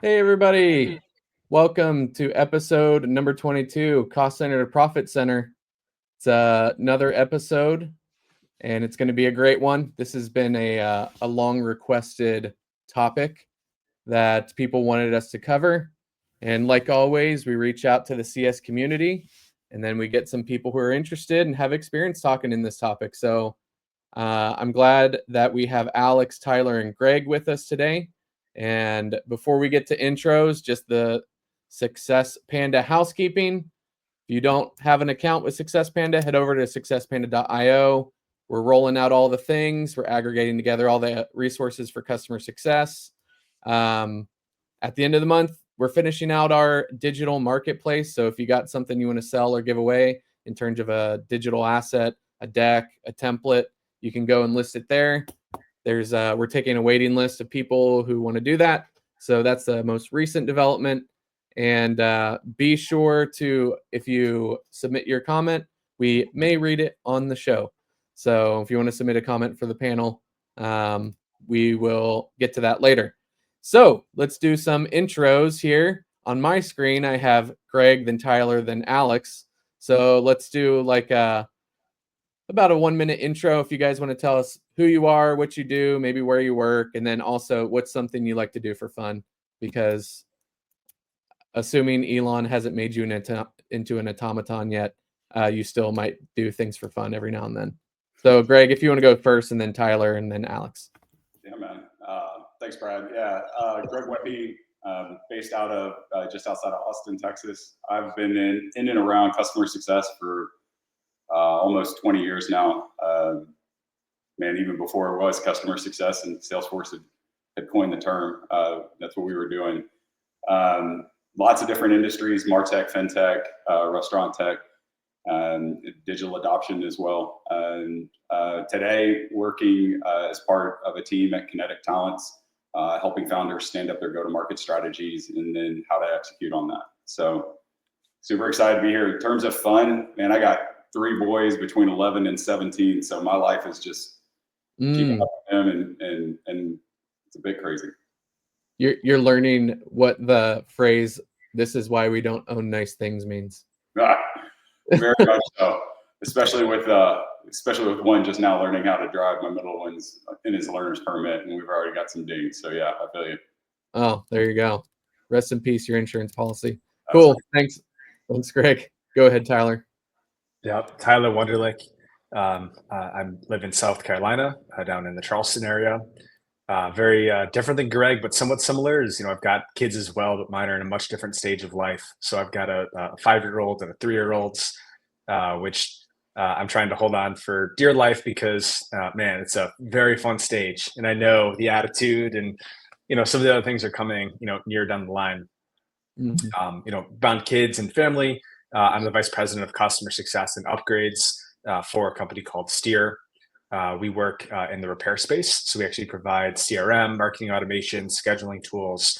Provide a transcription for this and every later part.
Hey, everybody. Welcome to episode number 22, Cost Center to Profit Center. It's another episode, and it's going to be a great one. This has been a long requested topic that people wanted us to cover. And like always, we reach out to the CS community, and then we get some people who are interested and have experience talking in this topic. So I'm glad that we have Alex, Tyler, and Greg with us today. And before we get to intros, just the Success Panda housekeeping. If you don't have an account with Success Panda, head over to successpanda.io. We're rolling out all the things. We're aggregating together all the resources for customer success. At the end of the month, we're finishing out our digital marketplace. So if you got something you want to sell or give away in terms of a digital asset, a deck, a template, you can go and list it there. We're taking a waiting list of people who want to do that. So that's the most recent development. And be sure to, if you submit your comment, we may read it on the show. So if you want to submit a comment for the panel, we will get to that later. So let's do some intros here. On my screen, I have Greg, then Tyler, then Alex. So let's do like about a 1-minute intro if you guys want to tell us who you are, what you do, maybe where you work, and then also what's something you like to do for fun. Because assuming Elon hasn't made you into an automaton yet, you still might do things for fun every now and then. So Greg, if you want to go first, and then Tyler, and then Alex. Yeah, man. Thanks, Brad. Yeah, Greg Webby, based out of just outside of Austin, Texas. I've been in and around customer success for almost 20 years now. Man, even before it was customer success and Salesforce had coined the term, that's what we were doing. Lots of different industries: MarTech, FinTech, restaurant tech, digital adoption as well. And today, working as part of a team at Kinetic Talents, helping founders stand up their go-to-market strategies and then how to execute on that. So super excited to be here. In terms of fun, man, I got 3 boys between 11 and 17, so my life is just keeping up with them, and it's a bit crazy. You're learning what the phrase "this is why we don't own nice things" means. Very much so, especially with one just now learning how to drive. My middle one's in his learner's permit, and we've already got some dings. So yeah, I feel you. Oh, there you go. Rest in peace, your insurance policy. Cool. Thanks. Thanks, Greg. Go ahead, Tyler. Yep, Tyler Wunderlich. I live in South Carolina, down in the Charleston area. Very different than Greg, but somewhat similar. I've got kids as well, but mine are in a much different stage of life. So I've got a 5-year-old and a 3-year-old, which I'm trying to hold on for dear life because, man, it's a very fun stage. And I know the attitude and, some of the other things are coming, near down the line. Around kids and family, I'm the vice president of customer success and upgrades for a company called Steer. We work in the repair space. So we actually provide CRM, marketing automation, scheduling tools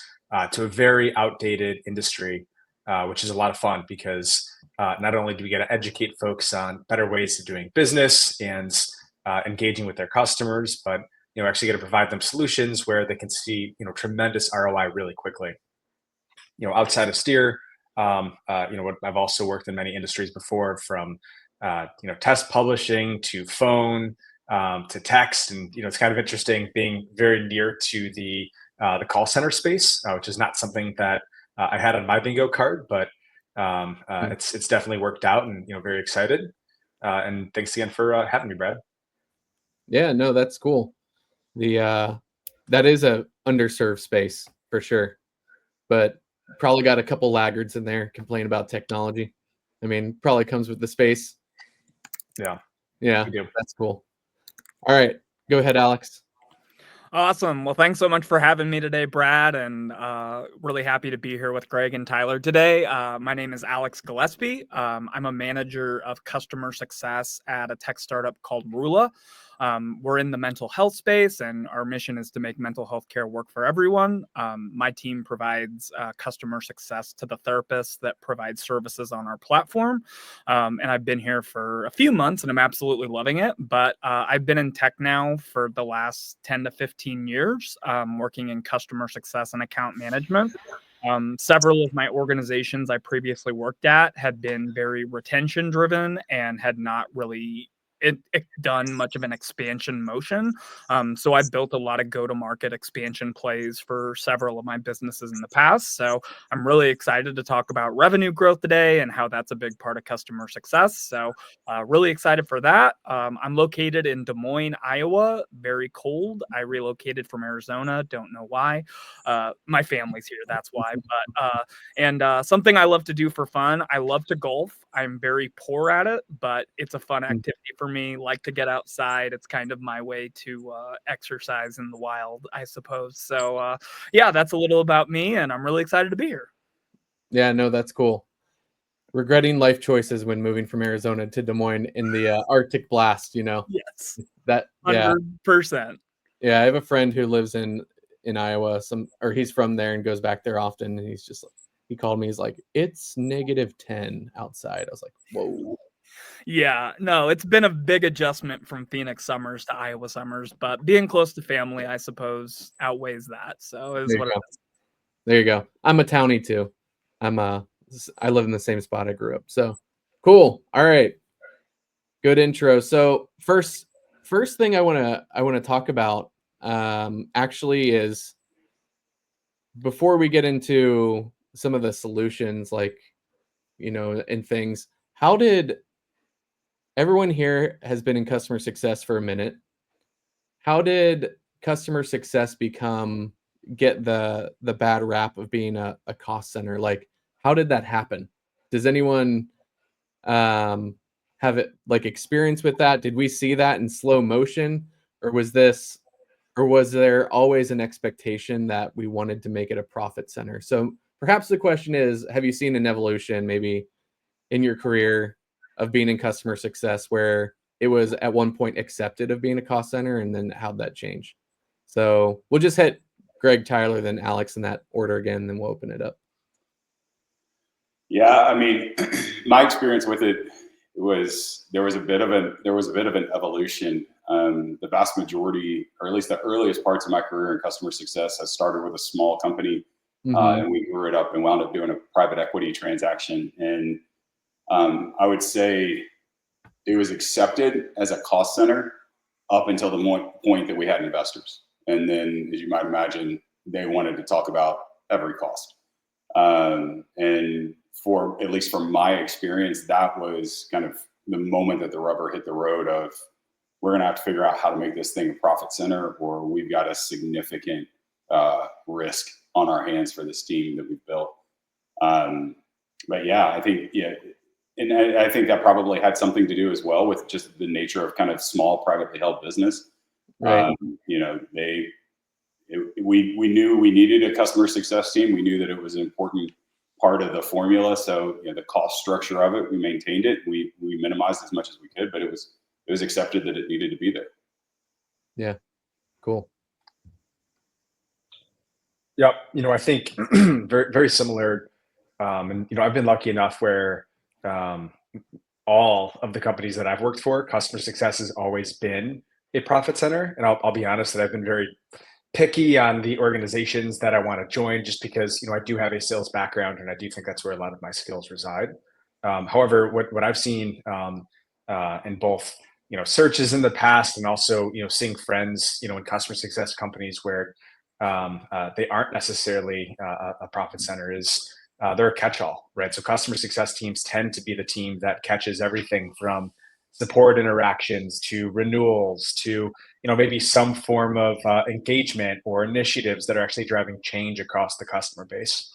to a very outdated industry, which is a lot of fun because not only do we get to educate folks on better ways of doing business and engaging with their customers, but actually get to provide them solutions where they can see tremendous ROI really quickly. Outside of Steer, I've also worked in many industries before, from test publishing to phone to text, and it's kind of interesting being very near to the call center space, which is not something that I had on my bingo card, but it's definitely worked out, and very excited. And thanks again for having me, Brad. Yeah, no, that's cool. That is a underserved space for sure, but probably got a couple laggards in there complain about technology. I mean, probably comes with the space. Yeah, that's cool. All right, go ahead, Alex. Awesome. Well, thanks so much for having me today, Brad, and really happy to be here with Greg and Tyler today. My name is Alex Gillespie. I'm a manager of customer success at a tech startup called Rula. We're in the mental health space, and our mission is to make mental health care work for everyone. My team provides customer success to the therapists that provide services on our platform. And I've been here for a few months, and I'm absolutely loving it. But I've been in tech now for the last 10 to 15 years, working in customer success and account management. Several of my organizations I previously worked at had been very retention driven and had not really done much of an expansion motion. So I built a lot of go-to-market expansion plays for several of my businesses in the past. So I'm really excited to talk about revenue growth today and how that's a big part of customer success. So really excited for that. I'm located in Des Moines, Iowa, very cold. I relocated from Arizona. Don't know why. My family's here. That's why. But something I love to do for fun. I love to golf. I'm very poor at it, but it's a fun activity for me. Like to get outside. It's kind of my way to exercise in the wild, I suppose. So yeah, that's a little about me, and I'm really excited to be here. Yeah, no, that's cool. Regretting life choices when moving from Arizona to Des Moines in the Arctic blast, Yes, that, yeah. 100%. Yeah, I have a friend who lives in Iowa, or he's from there and goes back there often, and he called me, he's like, it's -10 outside. I was like, whoa. Yeah, no, it's been a big adjustment from Phoenix summers to Iowa summers, but being close to family, I suppose, outweighs that. So is There you what it go. is. There you go. I'm a townie too. I live in the same spot I grew up. So cool. All right. Good intro. So first thing I want to talk about actually is, before we get into some of the solutions, like, and things, how did everyone here has been in customer success for a minute? How did customer success get the bad rap of being a cost center? Like, how did that happen? Does anyone have it like experience with that? Did we see that in slow motion, or was there always an expectation that we wanted to make it a profit center? So perhaps the question is, have you seen an evolution maybe in your career of being in customer success where it was at one point accepted of being a cost center, and then how'd that change? So we'll just hit Greg, Tyler, then Alex in that order again, and then we'll open it up. Yeah, I mean, my experience with it was there was a bit of an evolution. The vast majority, or at least the earliest parts of my career in customer success, has started with a small company, and we grew it up and wound up doing a private equity transaction. And I would say it was accepted as a cost center up until the point that we had investors. And then, as you might imagine, they wanted to talk about every cost. And for, at least from my experience, that was kind of the moment that the rubber hit the road of, we're going to have to figure out how to make this thing a profit center, or we've got a significant risk on our hands for this team that we've built. But yeah, I think, and I think that probably had something to do as well with just the nature of kind of small privately held business. Right. We knew we needed a customer success team. We knew that it was an important part of the formula. So the cost structure of it, we maintained it. We minimized as much as we could, but it was accepted that it needed to be there. Yeah. Cool. Yep. I think very, very similar. And, I've been lucky enough where all of the companies that I've worked for, customer success has always been a profit center. And I'll be honest that I've been very picky on the organizations that I want to join, just because, I do have a sales background, and I do think that's where a lot of my skills reside. However, what I've seen in both, searches in the past, and also, seeing friends, in customer success companies where they aren't necessarily a profit center, is they're a catch-all, right? So customer success teams tend to be the team that catches everything from support interactions to renewals to, maybe some form of engagement or initiatives that are actually driving change across the customer base.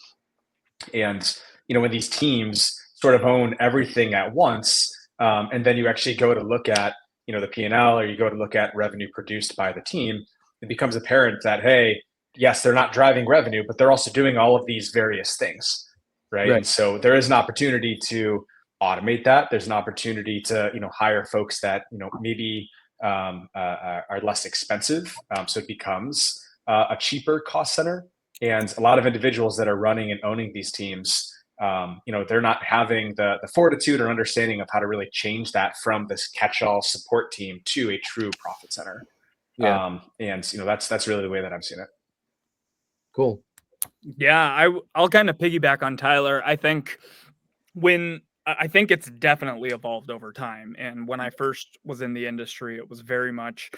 And, when these teams sort of own everything at once, and then you actually go to look at, the P&L, or you go to look at revenue produced by the team, it becomes apparent that, hey, yes, they're not driving revenue, but they're also doing all of these various things, right? And so there is an opportunity to automate that. There's an opportunity to, hire folks that, maybe are less expensive. So it becomes a cheaper cost center. And a lot of individuals that are running and owning these teams, they're not having the fortitude or understanding of how to really change that from this catch-all support team to a true profit center. Yeah. That's really the way that I'm seeing it. Cool. Yeah, I'll kind of piggyback on Tyler. I think it's definitely evolved over time. And when I first was in the industry, it was very much,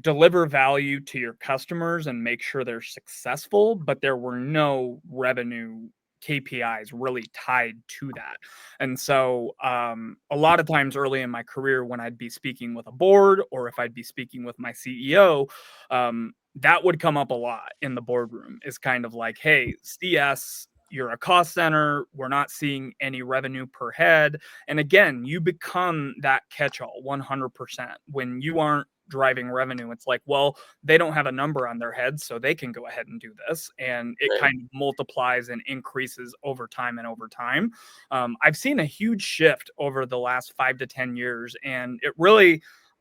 deliver value to your customers and make sure they're successful, but there were no revenue KPIs really tied to that. And so a lot of times early in my career, when I'd be speaking with a board or if I'd be speaking with my CEO, that would come up a lot in the boardroom, is kind of like, hey, CS, you're a cost center. We're not seeing any revenue per head. And again, you become that catch-all 100%. When you aren't driving revenue, it's like, well, they don't have a number on their head, so they can go ahead and do this. And it Right. kind of multiplies and increases over time and over time. I've seen a huge shift over the last 5 to 10 years. And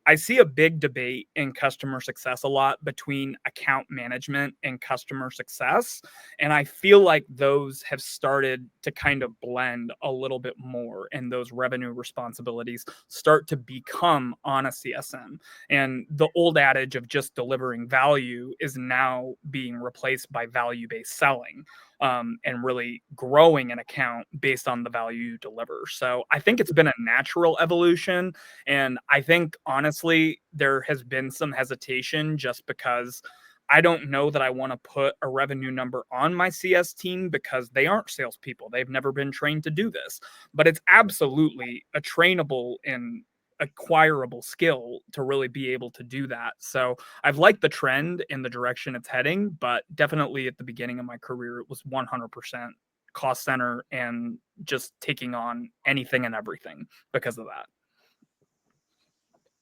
I see a big debate in customer success a lot between account management and customer success. And I feel like those have started to kind of blend a little bit more, and those revenue responsibilities start to become on a CSM. And the old adage of just delivering value is now being replaced by value-based selling, and really growing an account based on the value you deliver. So I think it's been a natural evolution. And I think, honestly, there has been some hesitation just because I don't know that I want to put a revenue number on my CS team because they aren't salespeople. They've never been trained to do this. But it's absolutely a trainable and acquirable skill to really be able to do that. So I've liked the trend in the direction it's heading, but definitely at the beginning of my career, it was 100% cost center and just taking on anything and everything because of that.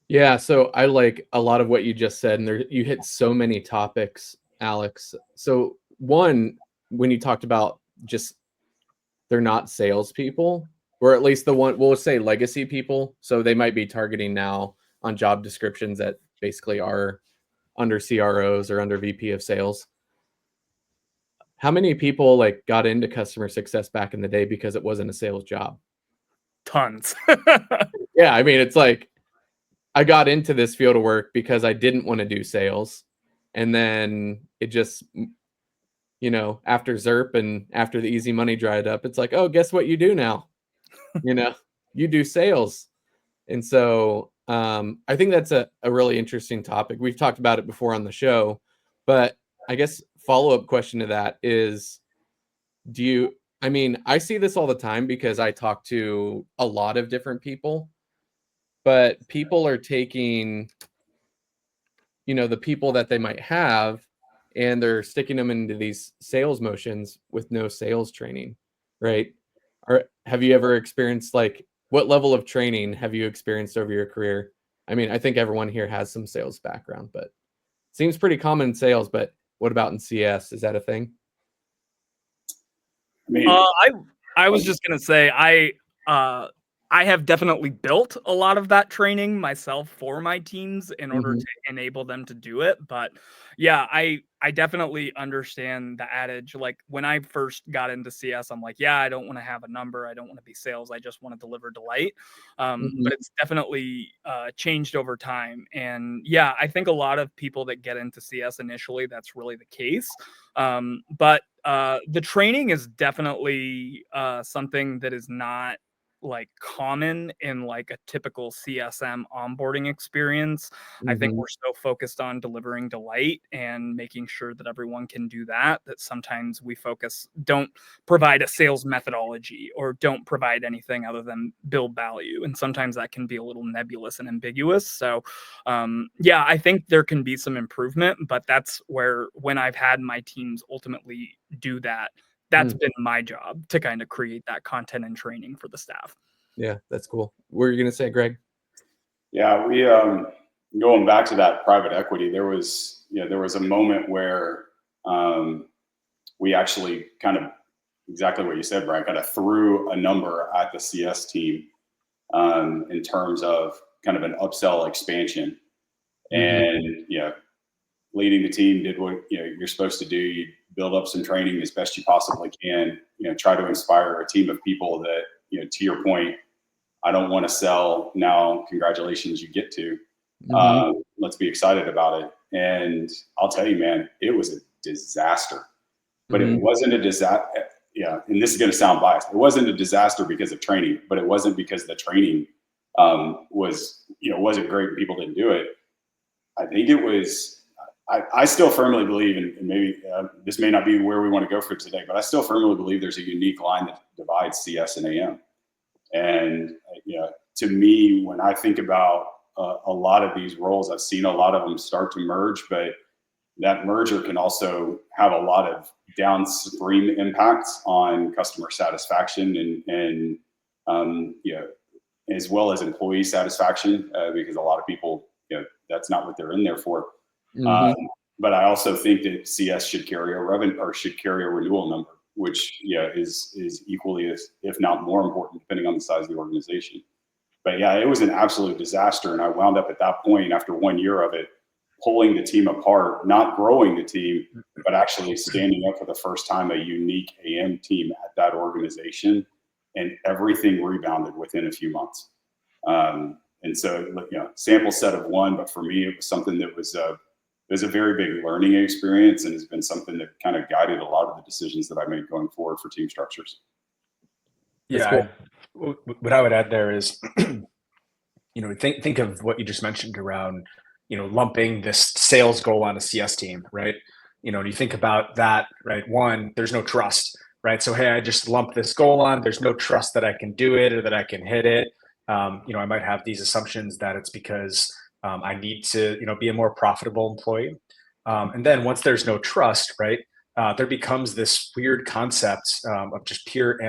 Yeah, so I like a lot of what you just said, and you hit so many topics, Alex. So one, when you talked about just they're not salespeople, or at least the one, we'll say legacy people. So they might be targeting now on job descriptions that basically are under CROs or under VP of sales. How many people like got into customer success back in the day because it wasn't a sales job? Tons. Yeah, I mean, it's like I got into this field of work because I didn't want to do sales. And then it just, after ZERP and after the easy money dried up, it's like, oh, guess what you do now? You do sales. And so I think that's a really interesting topic. We've talked about it before on the show, but I guess follow-up question to that is, I see this all the time because I talk to a lot of different people, but people are taking, the people that they might have and they're sticking them into these sales motions with no sales training, right? Or have you ever experienced, like, what level of training have you experienced over your career? I mean, I think everyone here has some sales background, but seems pretty common in sales. But what about in CS? Is that a thing? I mean, I was just gonna say I have definitely built a lot of that training myself for my teams in order Mhm. to enable them to do it. But yeah, I definitely understand the adage. Like when I first got into CS, I'm like, yeah, I don't want to have a number. I don't want to be sales. I just want to deliver delight. Mhm. But it's definitely changed over time. And yeah, I think a lot of people that get into CS initially, that's really the case. But the training is definitely something that is not like common in like a typical CSM onboarding experience. I think Mhm. we're so focused on delivering delight and making sure that everyone can do that sometimes we don't provide a sales methodology or don't provide anything other than build value. And sometimes that can be a little nebulous and ambiguous. So yeah, I think there can be some improvement, but that's where when I've had my teams ultimately do that, that's Mm. been my job to kind of create that content and training for the staff. Yeah, that's cool. What were you gonna say, Greg? yeah, we going back to that private equity. There was a moment where we actually kind of exactly what you said, Brian. Kind of threw a number at the CS team in terms of kind of an upsell expansion. and leading the team, did what you're supposed to do. You build up some training as best you possibly can. Try to inspire a team of people that to your point, I don't want to sell now. Congratulations, you get to. Let's be excited about it. And I'll tell you, man, it was a disaster. But it wasn't a disaster. Yeah, and this is going to sound biased. It wasn't a disaster because of training, but it wasn't because the training wasn't great and people didn't do it. I think it was. I still firmly believe, and maybe this may not be where we want to go for today, but I still firmly believe there's a unique line that divides CS and AM. And to me, when I think about a lot of these roles, I've seen a lot of them start to merge, but that merger can also have a lot of downstream impacts on customer satisfaction and as well as employee satisfaction, because a lot of people, that's not what they're in there for. But I also think that CS should carry a renewal number, which is equally as, if not more important, depending on the size of the organization. But yeah, it was an absolute disaster, and I wound up at that point after 1 year of it, pulling the team apart, not growing the team, but actually standing up for the first time a unique AM team at that organization, and everything rebounded within a few months. And so, sample set of one, but for me, it was something that was a very big learning experience, and has been something that kind of guided a lot of the decisions that I made going forward for team structures. Yeah, what I would add there is, think of what you just mentioned around, lumping this sales goal on a CS team, right? When you think about that, right? One, there's no trust, right? So, hey, I just lumped this goal on. There's no trust that I can do it or that I can hit it. I might have these assumptions that it's because I need to, be a more profitable employee. And then once there's no trust, right, there becomes this weird concept of just pure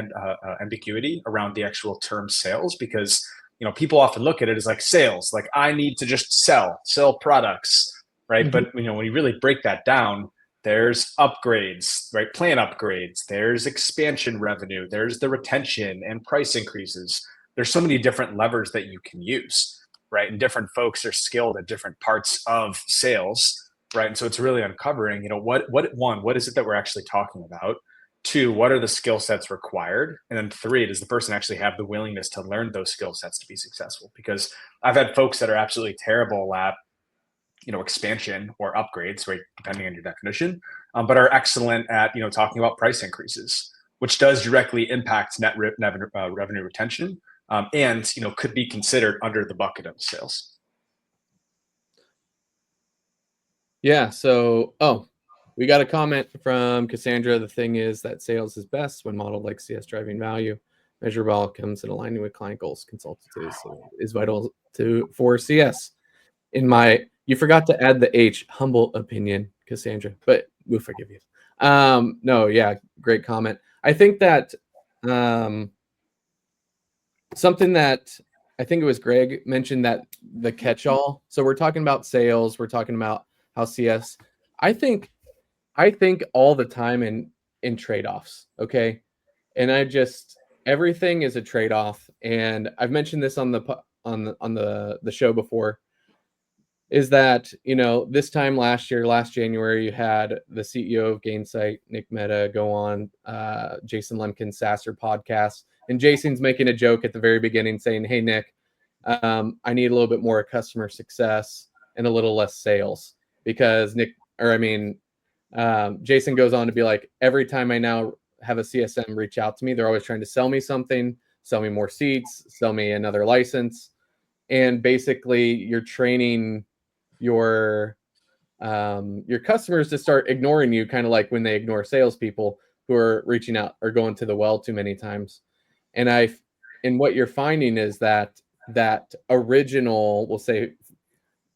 ambiguity around the actual term sales, because people often look at it as like sales, like I need to just sell products, right? But when you really break that down, there's upgrades, right? Plan upgrades, there's expansion revenue, there's the retention and price increases. There's so many different levers that you can use, right? And different folks are skilled at different parts of sales, right? And so it's really uncovering, what is it that we're actually talking about? Two, what are the skill sets required? And then three, does the person actually have the willingness to learn those skill sets to be successful? Because I've had folks that are absolutely terrible at, expansion or upgrades, right, depending on your definition, but are excellent at, talking about price increases, which does directly impact net revenue retention, and could be considered under the bucket of sales. Yeah. So, we got a comment from Cassandra. The thing is that sales is best when modeled like CS, driving value. Measurable outcomes and aligning with client goals. Consultative is vital for CS. You forgot to add the H, humble opinion, Cassandra, but we'll forgive you. No, yeah, great comment. I think that something that I think it was Greg mentioned, that the catch-all. So we're talking about sales. We're talking about how CS. I think all the time in trade-offs. Okay, and everything is a trade-off. And I've mentioned this on the show before. Is that this time last January, you had the CEO of Gainsight, Nick Mehta, go on Jason Lemkin's Sasser podcast. And Jason's making a joke at the very beginning saying, hey, Nick, I need a little bit more customer success and a little less sales, because Jason goes on to be like, every time I now have a CSM reach out to me, they're always trying to sell me something, sell me more seats, sell me another license. And basically you're training your customers to start ignoring you, kind of like when they ignore salespeople who are reaching out or going to the well too many times. And what you're finding is that original, we'll say,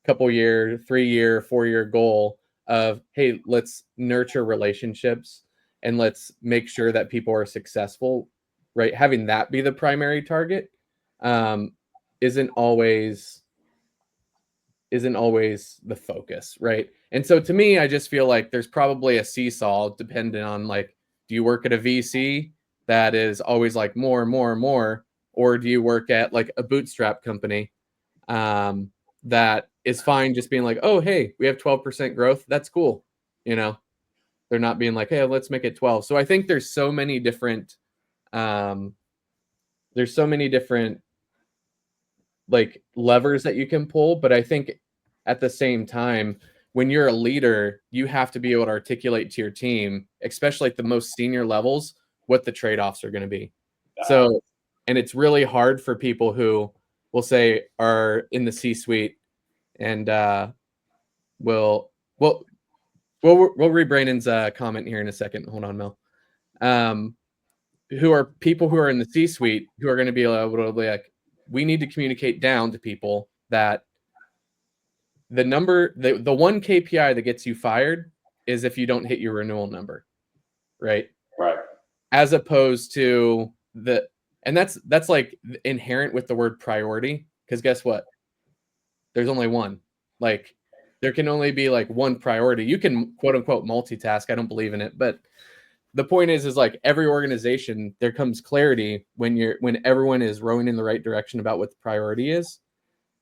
couple year, 3 year, 4 year goal of, hey, let's nurture relationships and let's make sure that people are successful, right? Having that be the primary target isn't always the focus, right? And so to me, I just feel like there's probably a seesaw depending on, like, do you work at a VC that is always like more and more and more, or do you work at like a bootstrap company that is fine just being like, oh, hey, we have 12% growth. That's cool. You know, they're not being like, hey, let's make it 12. So I think there's so many different like levers that you can pull. But I think at the same time, when you're a leader, you have to be able to articulate to your team, especially at the most senior levels, what the trade-offs are going to be. So, and it's really hard for people who will say are in the C-suite and we'll read Brandon's comment here in a second. Hold on, Mel. Who are people who are in the C-suite who are going to be able to be like, we need to communicate down to people that the one KPI that gets you fired is if you don't hit your renewal number, right? Right. As opposed to and that's like inherent with the word priority, because guess what? There's only one. Like there can only be like one priority. You can quote unquote multitask. I don't believe in it, but the point is like every organization, there comes clarity when everyone is rowing in the right direction about what the priority is.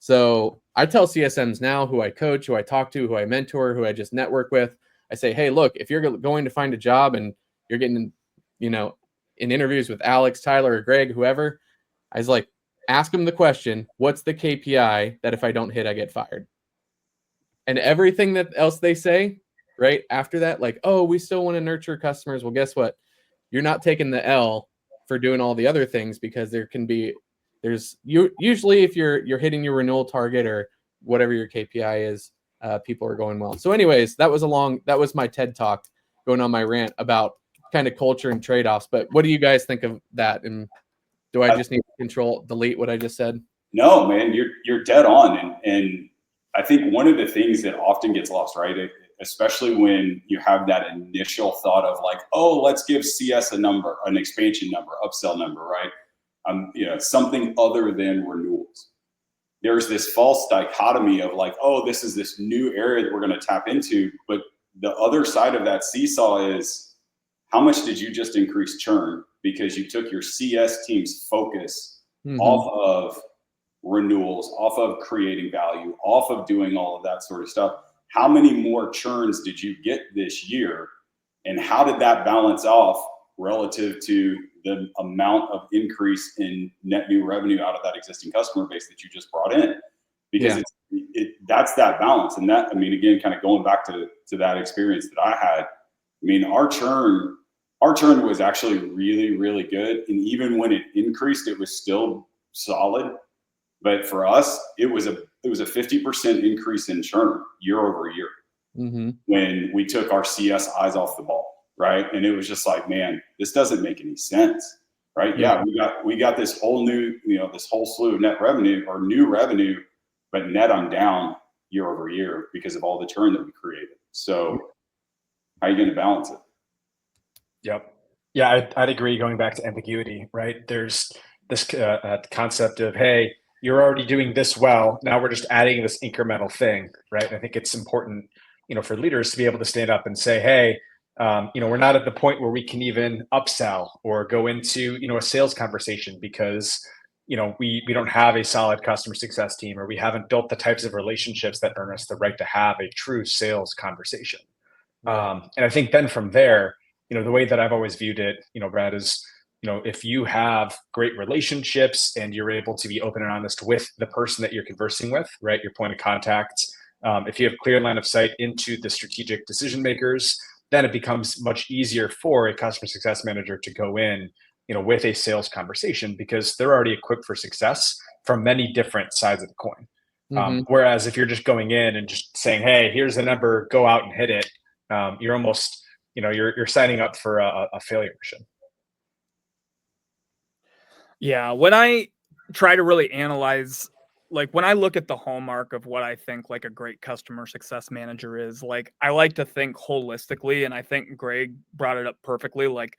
So I tell CSMs now who I coach, who I talk to, who I mentor, who I just network with, I say, hey, look, if you're going to find a job and you're getting, in interviews with Alex, Tyler, or Greg, whoever, I was like, ask them the question, what's the KPI that if I don't hit, I get fired? And everything that else they say, right after that, like, oh, we still want to nurture customers. Well, guess what? You're not taking the L for doing all the other things, because usually if you're hitting your renewal target or whatever your KPI is, people are going well. So anyways, that was my TED talk going on my rant about kind of culture and trade-offs. But what do you guys think of that? And do I just need to delete what I just said? No, man, you're dead on. And I think one of the things that often gets lost, right? Especially when you have that initial thought of like, oh, let's give CS a number, an expansion number, upsell number, right? Something other than renewals. There's this false dichotomy of like, oh, this is this new area that we're going to tap into. But the other side of that seesaw is, how much did you just increase churn because you took your CS team's focus off of renewals, off of creating value, off of doing all of that sort of stuff? How many more churns did you get this year? And how did that balance off relative to the amount of increase in net new revenue out of that existing customer base that you just brought in? Because that's that balance. And that, again, kind of going back to that experience that I had, our churn was actually really, really good. And even when it increased, it was still solid. But for us, it was a 50% increase in churn year over year when we took our CS eyes off the ball, right? And it was just like, man, this doesn't make any sense, right? Yeah, we got this whole new, this whole slew of net revenue or new revenue, but net I'm down year over year because of all the churn that we created. So how are you going to balance it? Yep. Yeah, I'd agree. Going back to ambiguity, right? There's this concept of, hey, you're already doing this well. Now we're just adding this incremental thing, right? I think it's important, for leaders to be able to stand up and say, hey, we're not at the point where we can even upsell or go into, a sales conversation because, we don't have a solid customer success team, or we haven't built the types of relationships that earn us the right to have a true sales conversation. And I think then from there, the way that I've always viewed it, Brad, is, if you have great relationships and you're able to be open and honest with the person that you're conversing with, right, your point of contact, if you have clear line of sight into the strategic decision makers, then it becomes much easier for a customer success manager to go in, with a sales conversation, because they're already equipped for success from many different sides of the coin. Whereas if you're just going in and just saying, hey, here's the number, go out and hit it, you're almost, you're signing up for a failure mission. Yeah, when I try to really analyze, like when I look at the hallmark of what I think like a great customer success manager is, like I like to think holistically, and I think Greg brought it up perfectly. Like,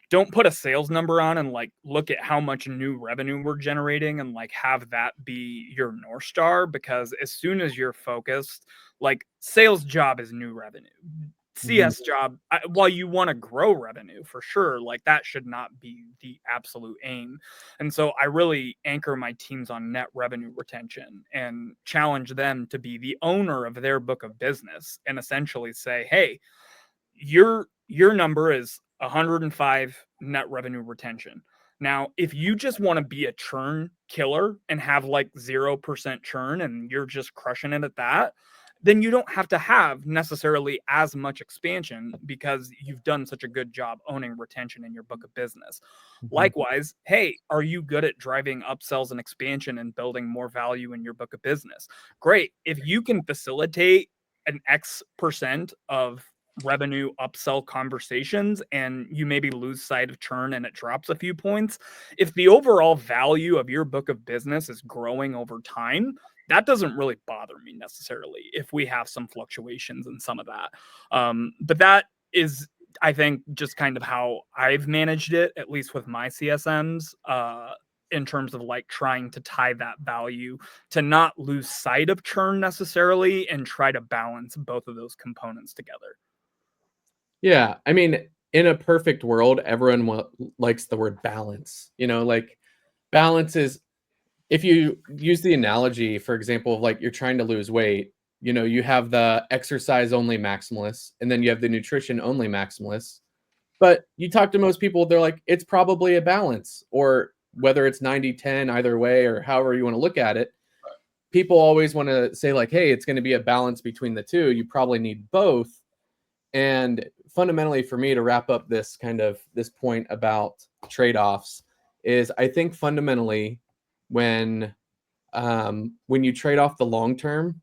don't put a sales number on and like look at how much new revenue we're generating and like have that be your North Star, because as soon as you're focused, like sales job is new revenue. CS job, while you want to grow revenue for sure, like that should not be the absolute aim. And so I really anchor my teams on net revenue retention and challenge them to be the owner of their book of business and essentially say, hey, your number is 105 net revenue retention. Now, if you just want to be a churn killer and have like 0% churn and you're just crushing it at that, then you don't have to have necessarily as much expansion because you've done such a good job owning retention in your book of business. Likewise, hey, are you good at driving upsells and expansion and building more value in your book of business? Great. If you can facilitate an X% of revenue upsell conversations and you maybe lose sight of churn and it drops a few points, if the overall value of your book of business is growing over time, that doesn't really bother me necessarily if we have some fluctuations in some of that. But that is, I think, just kind of how I've managed it, at least with my CSMs, in terms of like trying to tie that value to not lose sight of churn necessarily and try to balance both of those components together. Yeah, I mean, in a perfect world, everyone likes the word balance. Like balance is, if you use the analogy, for example, of like you're trying to lose weight, you have the exercise only maximalists, and then you have the nutrition only maximalists. But you talk to most people, they're like, it's probably a balance, or whether it's 90-10 either way, or however you want to look at it. People always want to say like, hey, it's going to be a balance between the two. You probably need both. And fundamentally, for me, to wrap up this point about trade-offs, is I think fundamentally when you trade off the long-term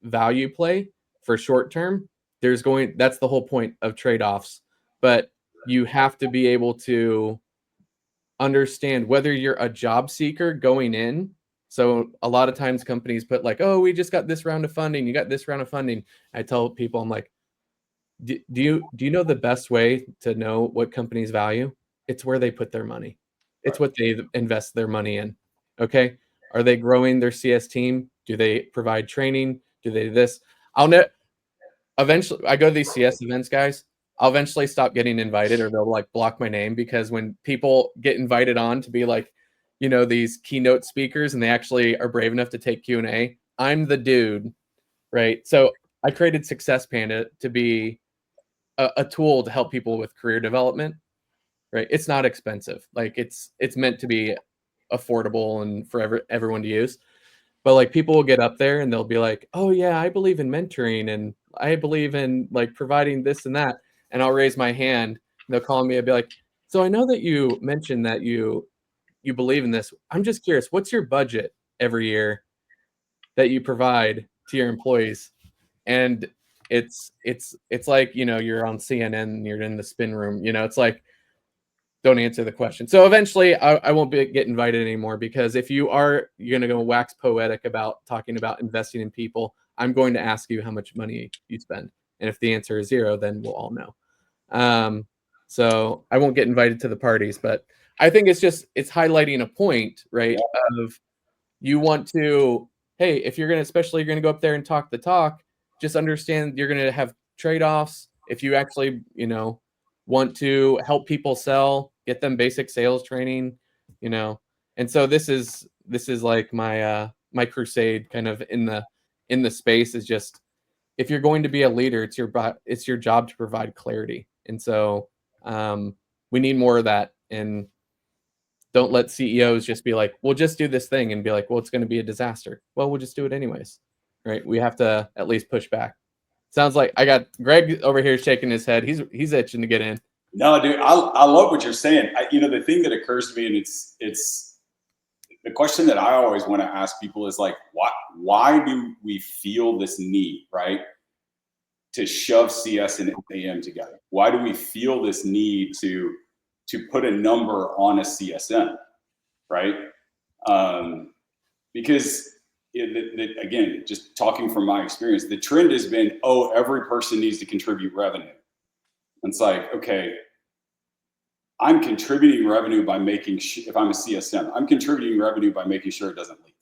value play for short-term, that's the whole point of trade-offs. But you have to be able to understand whether you're a job seeker going in. So a lot of times companies put like, oh, we just got this round of funding, you got this round of funding. I tell people, I'm like, do you know the best way to know what companies value? It's where they put their money. It's what they invest their money in. Okay. Are they growing their CS team? Do they provide training? Do they this? Eventually I go to these CS events, guys. I'll eventually stop getting invited, or they'll like block my name, because when people get invited on to be like, these keynote speakers and they actually are brave enough to take Q&A, I'm the dude, right? So I created Success Panda to be a tool to help people with career development, right? It's not expensive. Like it's meant to be affordable and for everyone to use. But like people will get up there and they'll be like, oh yeah, I believe in mentoring and I believe in like providing this and that. And I'll raise my hand and they'll call me and be like, so I know that you mentioned that you believe in this. I'm just curious, what's your budget every year that you provide to your employees? And it's like, you're on CNN and you're in the spin room, it's like, don't answer the question. So eventually I won't get invited anymore, because if you're going to go wax poetic about talking about investing in people, I'm going to ask you how much money you spend. And if the answer is 0, then we'll all know. So I won't get invited to the parties, but I think it's highlighting a point, right? Of you want to, hey, if especially you're going to go up there and talk the talk, just understand you're going to have trade-offs. If you actually, want to help people sell, get them basic sales training, and so this is like my crusade kind of in the space, is just, if you're going to be a leader, it's your job to provide clarity. And so we need more of that. And don't let CEOs just be like, we'll just do this thing, and be like, well, it's going to be a disaster. Well, we'll just do it anyways, right? We have to at least push back. Sounds like I got Greg over here shaking his head. He's itching to get in. No, dude, I love what you're saying. The thing that occurs to me, and it's the question that I always want to ask people is like, why do we feel this need, right, to shove CS and AM together? Why do we feel this need to put a number on a CSM, right? Because again, just talking from my experience, the trend has been, every person needs to contribute revenue. And it's like, okay, I'm contributing revenue by making sure, if I'm a CSM, I'm contributing revenue by making sure it doesn't leak,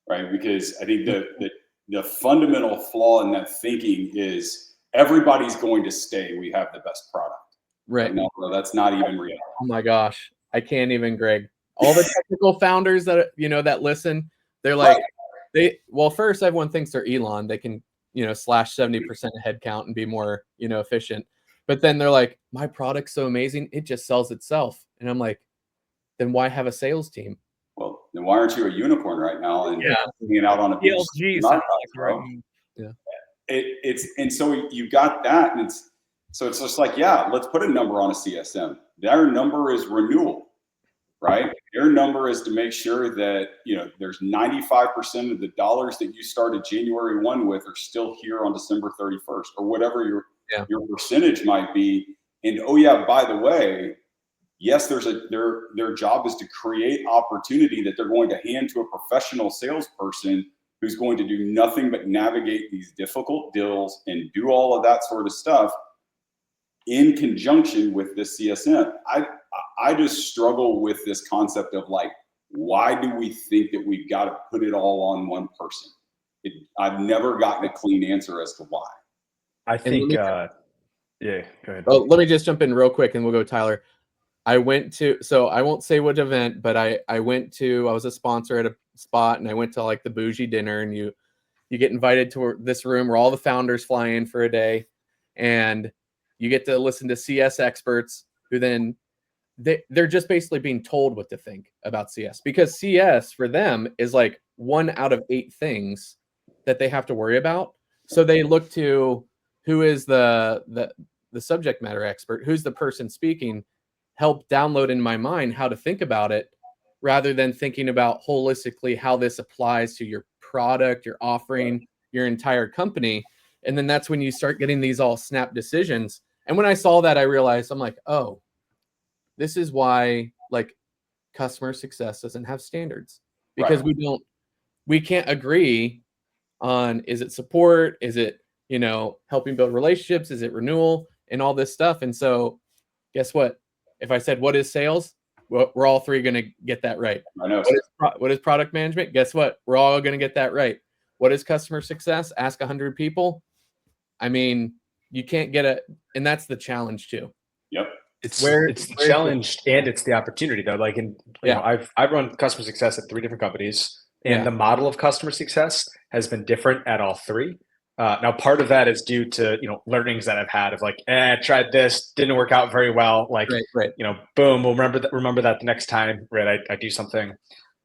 right? Because I think the fundamental flaw in that thinking is everybody's going to stay. We have the best product. Right. No, bro, that's not even real. Oh my gosh. I can't even, Greg. All the technical founders that, that listen, they're like, first everyone thinks they're Elon. They can, slash 70% of headcount and be more, efficient. But then they're like, my product's so amazing. It just sells itself. And I'm like, then why have a sales team? Well, then why aren't you a unicorn right now and hanging out on a beach? ELG Not sounds bro. right. Yeah. And so you got that, and it's just like, yeah, let's put a number on a CSM. Their number is renewal, right? Their number is to make sure that there's 95% of the dollars that you started January 1 with are still here on December 31st, or whatever your percentage might be. And by the way, yes, their job is to create opportunity that they're going to hand to a professional salesperson who's going to do nothing but navigate these difficult deals and do all of that sort of stuff in conjunction with this CSM. I just struggle with this concept of like, why do we think that we've got to put it all on one person? I've never gotten a clean answer as to why. I think, go ahead. Oh, let me just jump in real quick and we'll go Tyler. I went to, so I won't say what event, but I was a sponsor at a spot and I went to like the bougie dinner, and you get invited to this room where all the founders fly in for a day, and you get to listen to CS experts who then they're just basically being told what to think about CS, because CS for them is like 1 out of 8 things that they have to worry about. So they look to who is the subject matter expert, who's the person speaking, help download in my mind how to think about it, rather than thinking about holistically how this applies to your product, your offering, your entire company. And then that's when you start getting these all snap decisions. And when I saw that, I realized, I'm like, oh, this is why like customer success doesn't have standards, because we can't agree on, is it support? Is it, helping build relationships? Is it renewal and all this stuff? And so guess what? If I said, what is sales? Well, we're all three going to get that right. I know. What is product management? Guess what? We're all going to get that right. What is customer success? Ask 100 people. I mean, you can't get it. And that's the challenge too. Yep. It's the challenge and it's the opportunity though. Like, I've run customer success at 3 different companies, and the model of customer success has been different at all 3. Now, part of that is due to, learnings that I've had of like, I tried this, didn't work out very well. Like, boom, we'll remember that the next time, right? I do something.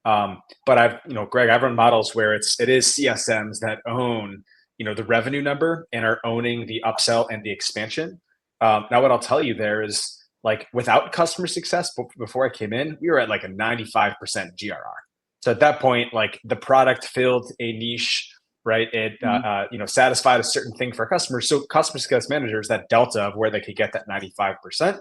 But Greg, I've run models where it is CSMs that own, the revenue number and are owning the upsell and the expansion. Now, what I'll tell you there is, like, without customer success, before I came in, we were at like a 95% GRR. So at that point, like, the product filled a niche, right? It, satisfied a certain thing for customers. So customer success managers, that delta of where they could get that 95%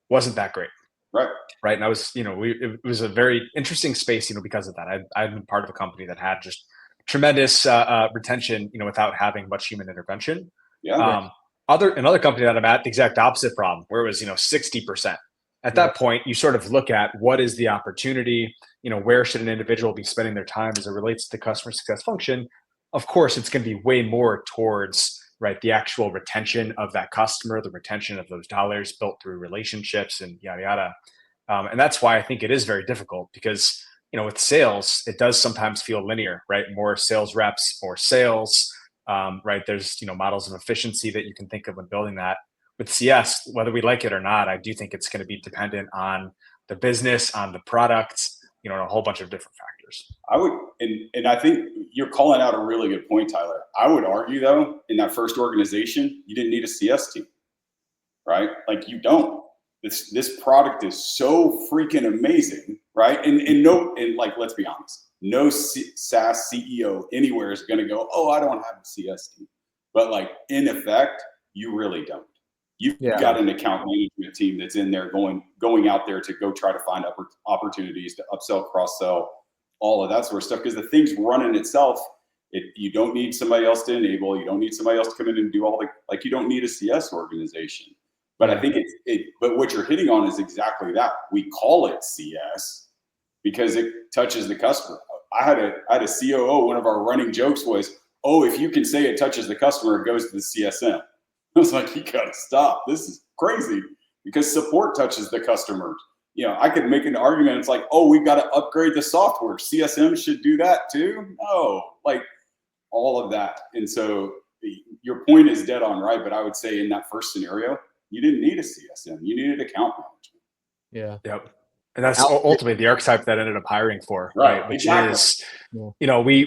wasn't that great. Right. And I was, it was a very interesting space, because of that. I've been part of a company that had just tremendous retention, without having much human intervention. Yeah. Another company that I'm at, the exact opposite problem, where it was, 60%. At that point, you sort of look at what is the opportunity, where should an individual be spending their time as it relates to the customer success function. Of course, it's going to be way more towards, the actual retention of that customer, the retention of those dollars built through relationships and yada, yada. And that's why I think it is very difficult, because, with sales, it does sometimes feel linear, right? More sales reps, more sales, right? There's, models of efficiency that you can think of when building that. With CS, whether we like it or not, I do think it's going to be dependent on the business, on the product, a whole bunch of different factors. I would, and I think you're calling out a really good point, Tyler. I would argue though, in that first organization, you didn't need a CS team, right? Like, you don't. This product is so freaking amazing, right? And like, let's be honest, no SaaS CEO anywhere is going to go, oh, I don't have a CS team. But like, in effect, you really don't. You've got an account management team that's in there going out there to go try to find opportunities to upsell, cross-sell, all of that sort of stuff. Because the thing's running itself. You don't need somebody else to enable. You don't need somebody else to come in and do you don't need a CS organization. But I think but what you're hitting on is exactly that. We call it CS because it touches the customer. I had a COO, one of our running jokes was, oh, if you can say it touches the customer, it goes to the CSM. I was like, you gotta stop. This is crazy because support touches the customer. I could make an argument. It's like, oh, we've got to upgrade the software. CSM should do that too. No, like all of that. And so your point is dead on right. But I would say in that first scenario, you didn't need a CSM. You needed account management. Yeah. Yep. And that's ultimately the archetype that I ended up hiring for, Right, which exactly. is,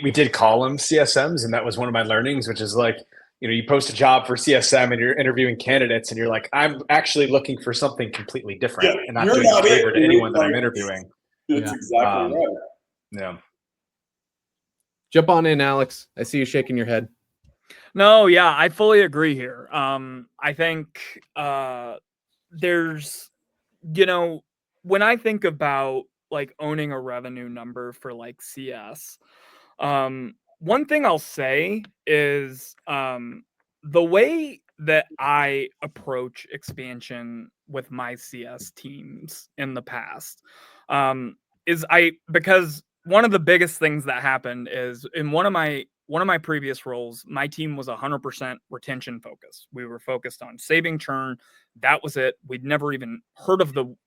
we did call them CSMs, and that was one of my learnings, which is like, you post a job for CSM and you're interviewing candidates and you're like, I'm actually looking for something completely different and not doing a favor to anyone that I'm interviewing. That's exactly right. Yeah. Jump on in, Alex. I see you shaking your head. No, yeah, I fully agree here. I think there's, when I think about like owning a revenue number for like CS, one thing I'll say is the way that I approach expansion with my CS teams in the past is because one of the biggest things that happened is in one of my previous roles, my team was 100% retention focused. We were focused on saving churn. That was it.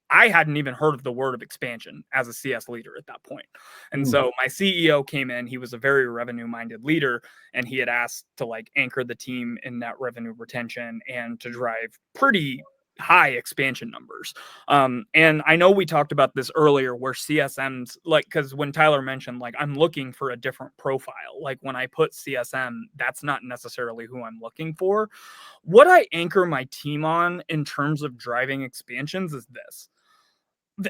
I hadn't even heard of the word of expansion as a CS leader at that point. And so my CEO came in, he was a very revenue minded leader, and he had asked to like anchor the team in that revenue retention and to drive pretty high expansion numbers. And I know we talked about this earlier where CSMs, like, because when Tyler mentioned, like, I'm looking for a different profile, like when I put CSM, that's not necessarily who I'm looking for. What I anchor my team on in terms of driving expansions is this.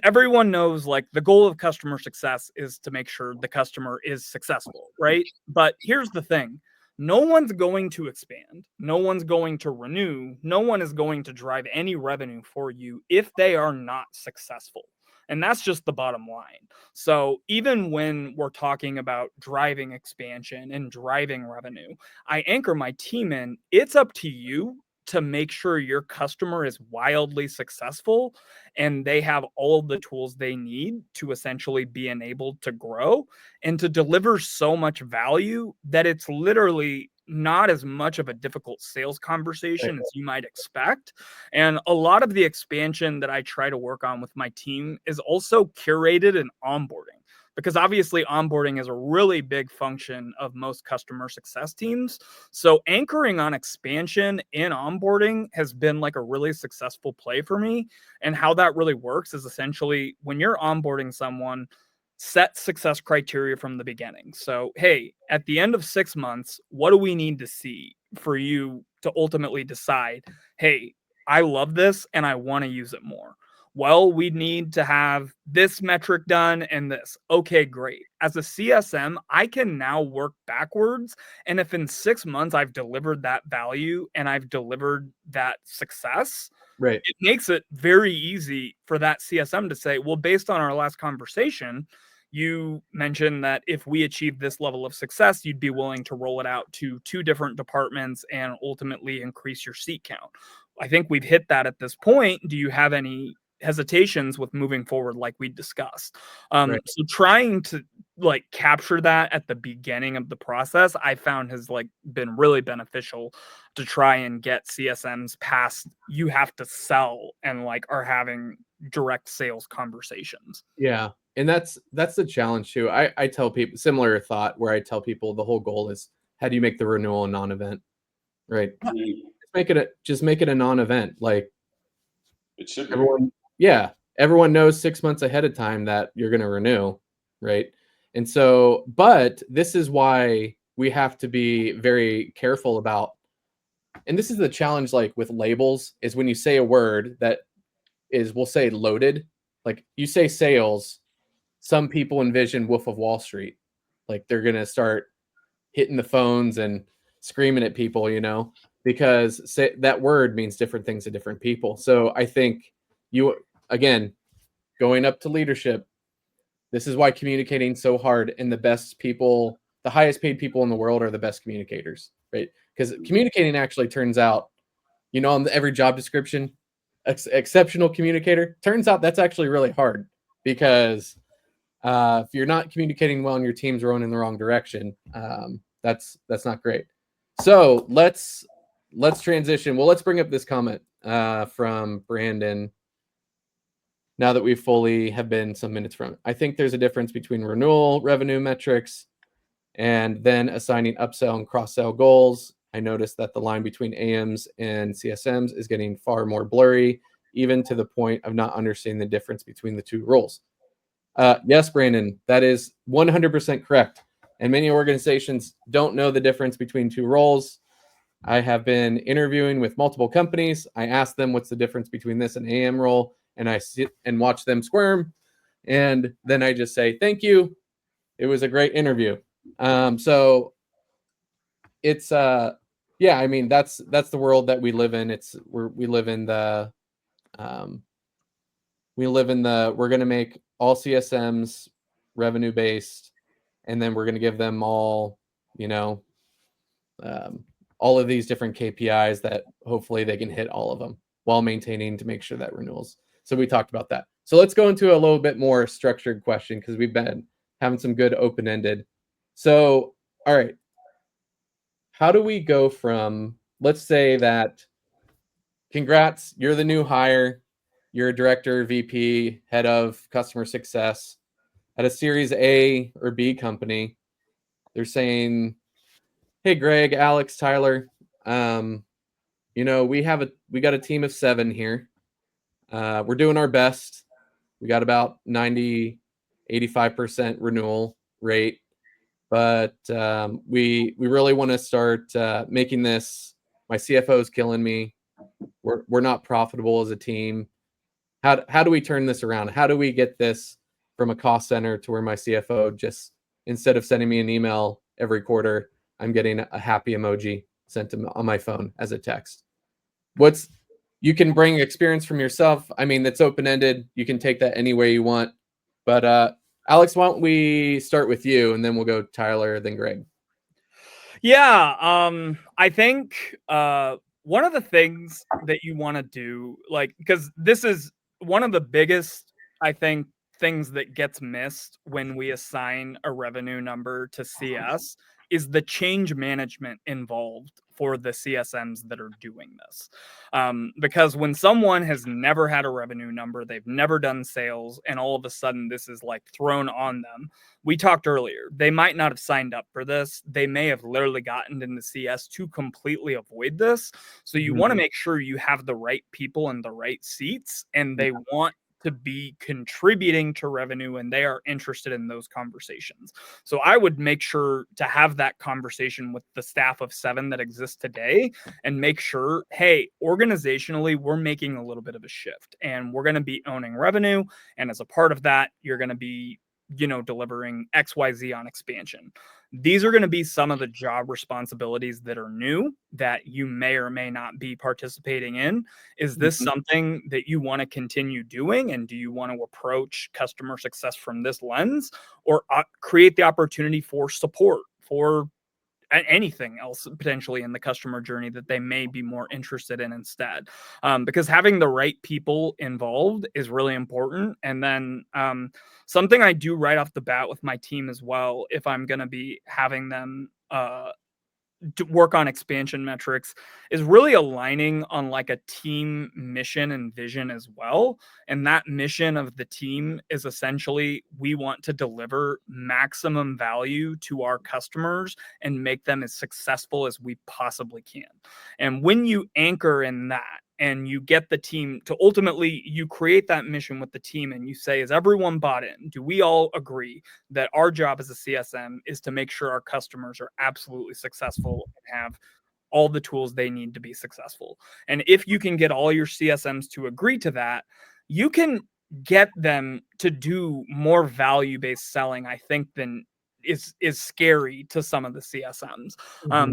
Everyone knows like the goal of customer success is to make sure the customer is successful, right? But here's the thing. No one's going to expand. No one's going to renew. No one is going to drive any revenue for you if they are not successful. And that's just the bottom line. So even when we're talking about driving expansion and driving revenue, I anchor my team in, it's up to you to make sure your customer is wildly successful and they have all the tools they need to essentially be enabled to grow and to deliver so much value that it's literally not as much of a difficult sales conversation as you might expect. And a lot of the expansion that I try to work on with my team is also curated and onboarding. Because obviously onboarding is a really big function of most customer success teams. So anchoring on expansion in onboarding has been like a really successful play for me. And how that really works is essentially when you're onboarding someone, set success criteria from the beginning. So, hey, at the end of 6 months, what do we need to see for you to ultimately decide, hey, I love this and I want to use it more? Well, we need to have this metric done and this. Okay, great. As a CSM, I can now work backwards. And if in 6 months I've delivered that value and I've delivered that success, right, it makes it very easy for that CSM to say, well, based on our last conversation, you mentioned that if we achieve this level of success, you'd be willing to roll it out to 2 different departments and ultimately increase your seat count. I think we've hit that at this point. Do you have any hesitations with moving forward like we discussed? Right. So trying to like capture that at the beginning of the process, I found has like been really beneficial to try and get CSMs past you have to sell and like are having direct sales conversations. Yeah. And that's the challenge too. I tell people similar thought where I tell people the whole goal is how do you make the renewal a non-event, right? Just make it a non-event. Like it should be. Everyone knows 6 months ahead of time that you're going to renew, right? And so, but this is why we have to be very careful about, and this is the challenge, like with labels, is when you say a word that is, we'll say loaded, like you say sales, some people envision Wolf of Wall Street. Like they're going to start hitting the phones and screaming at people, because that word means different things to different people. So I think again, going up to leadership, this is why communicating so hard, and the highest paid people in the world are the best communicators, right? Because communicating actually turns out, on every job description, exceptional communicator, turns out that's actually really hard because if you're not communicating well and your team's rowing in the wrong direction, that's not great. So let's let's transition. Well, let's bring up this comment from Brandon. Now that we fully have been some minutes from it, I think there's a difference between renewal revenue metrics and then assigning upsell and cross-sell goals. I noticed that the line between AMs and CSMs is getting far more blurry, even to the point of not understanding the difference between the two roles. Yes, Brandon, that is 100% correct. And many organizations don't know the difference between two roles. I have been interviewing with multiple companies. I ask them what's the difference between this and AM role, and I sit and watch them squirm. And then I just say, thank you. It was a great interview. So it's yeah, I mean, that's the world that we live in. We live in the we're going to make all CSMs revenue based, and then we're going to give them all, all of these different KPIs that hopefully they can hit all of them while maintaining to make sure that renewals. So we talked about that. So let's go into a little bit more structured question, because we've been having some good open-ended. So, all right. How do we go from, let's say that, congrats, you're the new hire, you're a director, VP, head of customer success at a Series A or B company. They're saying, hey, Greg, Alex, Tyler, we got a team of 7 here. We're doing our best. We got about 85% renewal rate, but we really want to start making this. My CFO is killing me. We're not profitable as a team. How do we turn this around? How do we get this from a cost center to where my CFO just, instead of sending me an email every quarter, I'm getting a happy emoji sent to on my phone as a text? You can bring experience from yourself. I mean, that's open-ended. You can take that any way you want. But Alex, why don't we start with you, and then we'll go Tyler, then Greg. Yeah, I think one of the things that you want to do, because this is one of the biggest, I think, things that gets missed when we assign a revenue number to CS, is the change management involved for the CSMs that are doing this. Because when someone has never had a revenue number, they've never done sales, and all of a sudden this is thrown on them. We talked earlier, they might not have signed up for this. They may have literally gotten into CS to completely avoid this. So you want to make sure you have the right people in the right seats, and they want to be contributing to revenue, and they are interested in those conversations. So I would make sure to have that conversation with the staff of 7 that exists today, and make sure, hey, organizationally, we're making a little bit of a shift, and we're going to be owning revenue. And as a part of that, you're going to be delivering XYZ on expansion. These are going to be some of the job responsibilities that are new that you may or may not be participating in. Is this something that you want to continue doing? And do you want to approach customer success from this lens, or create the opportunity for support, for anything else potentially in the customer journey that they may be more interested in instead? Because having the right people involved is really important. And then something I do right off the bat with my team as well, if I'm going to be having them to work on expansion metrics, is really aligning on a team mission and vision as well. And that mission of the team is essentially, we want to deliver maximum value to our customers and make them as successful as we possibly can. And when you anchor in that, and you get the team to ultimately, you create that mission with the team, and you say, is everyone bought in? Do we all agree that our job as a CSM is to make sure our customers are absolutely successful and have all the tools they need to be successful? And if you can get all your CSMs to agree to that, you can get them to do more value-based selling, I think, than is scary to some of the CSMs,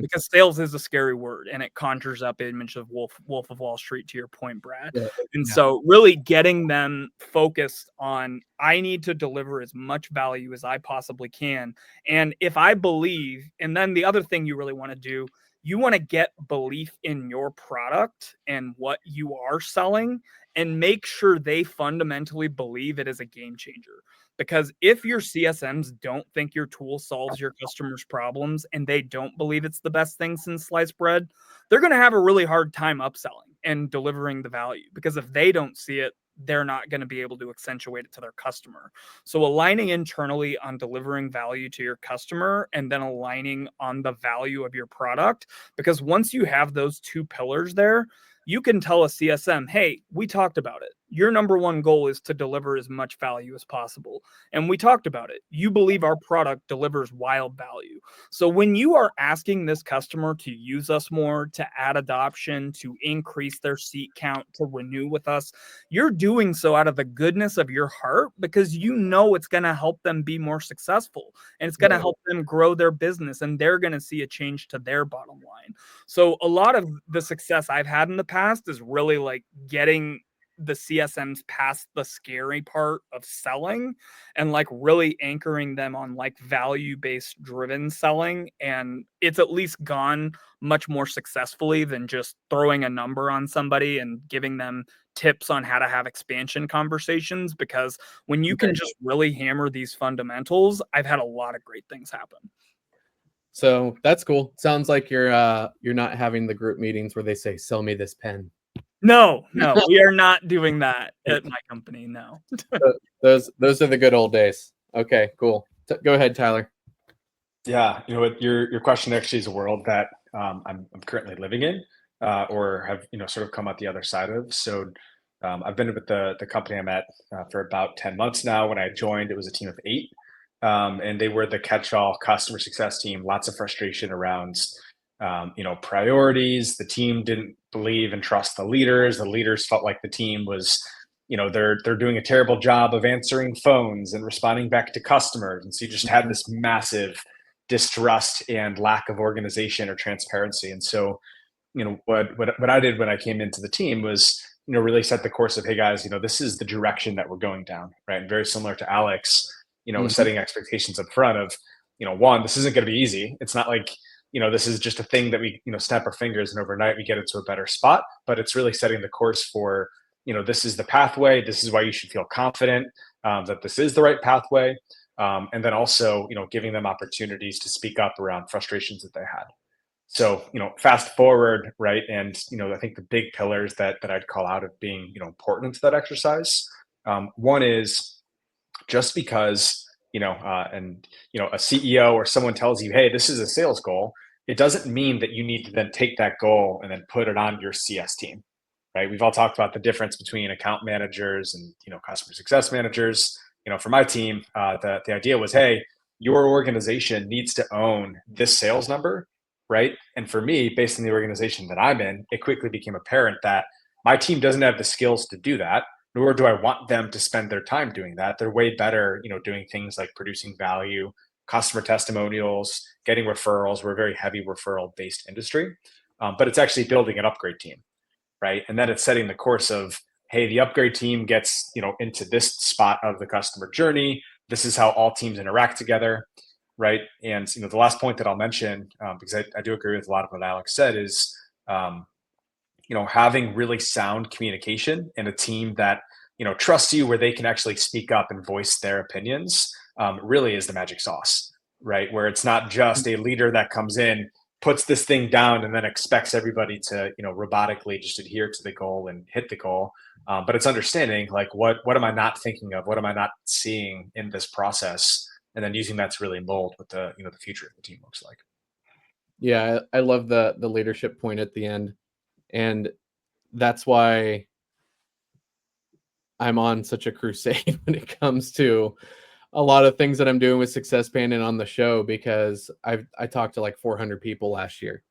because sales is a scary word, and it conjures up image of Wolf of Wall Street, to your point, Brad. And so really getting them focused on, I need to deliver as much value as I possibly can. And if I believe, and then the other thing you really want to do, You want to get belief in your product and what you are selling, and make sure they fundamentally believe it is a game changer. Because if your CSMs don't think your tool solves your customers' problems and they don't believe it's the best thing since sliced bread, they're going to have a really hard time upselling and delivering the value. Because if they don't see it, they're not going to be able to accentuate it to their customer. So aligning internally on delivering value to your customer, and then aligning on the value of your product, because once you have those two pillars there, you can tell a CSM, hey, we talked about it. Your number one goal is to deliver as much value as possible. And we talked about it. You believe our product delivers wild value. So when you are asking this customer to use us more, to add adoption, to increase their seat count, to renew with us, you're doing so out of the goodness of your heart, because you know it's going to help them be more successful, and it's going to help them grow their business, and they're going to see a change to their bottom line. So a lot of the success I've had in the past is really like getting the CSMs past the scary part of selling, and like really anchoring them on like value-based driven selling. And it's at least gone much more successfully than just throwing a number on somebody and giving them tips on how to have expansion conversations. Because when you can just really hammer these fundamentals, I've had a lot of great things happen. So that's cool. Sounds like you're not having the group meetings where they say, "Sell me this pen." No, we are not doing that at my company. No. Those are the good old days. Okay, cool. Go ahead, Tyler. Yeah, you know what, your question actually is a world that I'm currently living in, or have sort of come out the other side of. So I've been with the company I'm at for about 10 months now. When I joined, it was a team of 8, and they were the catch-all customer success team. Lots of frustration around priorities. The team didn't believe and trust the leaders. The leaders felt like the team was, they're doing a terrible job of answering phones and responding back to customers. And so you just had this massive distrust and lack of organization or transparency. And so, what I did when I came into the team was, really set the course of, hey guys, this is the direction that we're going down, right? And very similar to Alex, setting expectations up front of, one, this isn't going to be easy. It's not like, this is just a thing that we, snap our fingers and overnight we get into a better spot, but it's really setting the course for, this is the pathway. This is why you should feel confident that this is the right pathway. And then also, giving them opportunities to speak up around frustrations that they had. So, fast forward, right? And, I think the big pillars that I'd call out of being, important to that exercise. One is just because, a CEO or someone tells you, hey, this is a sales goal, it doesn't mean that you need to then take that goal and then put it on your CS team, right? We've all talked about the difference between account managers and, customer success managers. For my team, the idea was, hey, your organization needs to own this sales number, right? And for me, based on the organization that I'm in, it quickly became apparent that my team doesn't have the skills to do that, nor do I want them to spend their time doing that. They're way better, doing things like producing value, customer testimonials, getting referrals. We're a very heavy referral-based industry, but it's actually building an upgrade team, right? And then it's setting the course of, hey, the upgrade team gets, into this spot of the customer journey. This is how all teams interact together, right? And, the last point that I'll mention, because I do agree with a lot of what Alex said, is, having really sound communication and a team that, trusts you, where they can actually speak up and voice their opinions, really is the magic sauce, right? Where it's not just a leader that comes in, puts this thing down, and then expects everybody to, robotically just adhere to the goal and hit the goal. But it's understanding, like, what am I not thinking of? What am I not seeing in this process? And then using that to really mold what the, the future of the team looks like. Yeah, I love the leadership point at the end. And that's why I'm on such a crusade when it comes to a lot of things that I'm doing with Success Panda on the show, because I talked to like 400 people last year,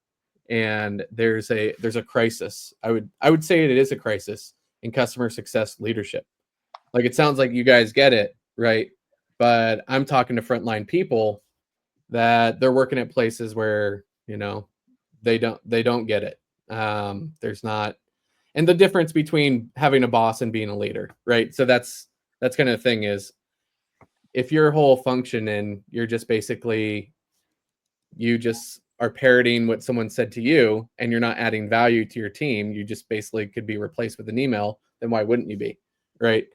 and there's a crisis. I would say it is a crisis in customer success leadership. Like, it sounds like you guys get it, right? But I'm talking to frontline people that they're working at places where, they don't get it. There's not, and the difference between having a boss and being a leader, right? So that's kind of the thing is, if your whole function and you're just basically, you just are parroting what someone said to you and you're not adding value to your team, you just basically could be replaced with an email, then why wouldn't you be? Right.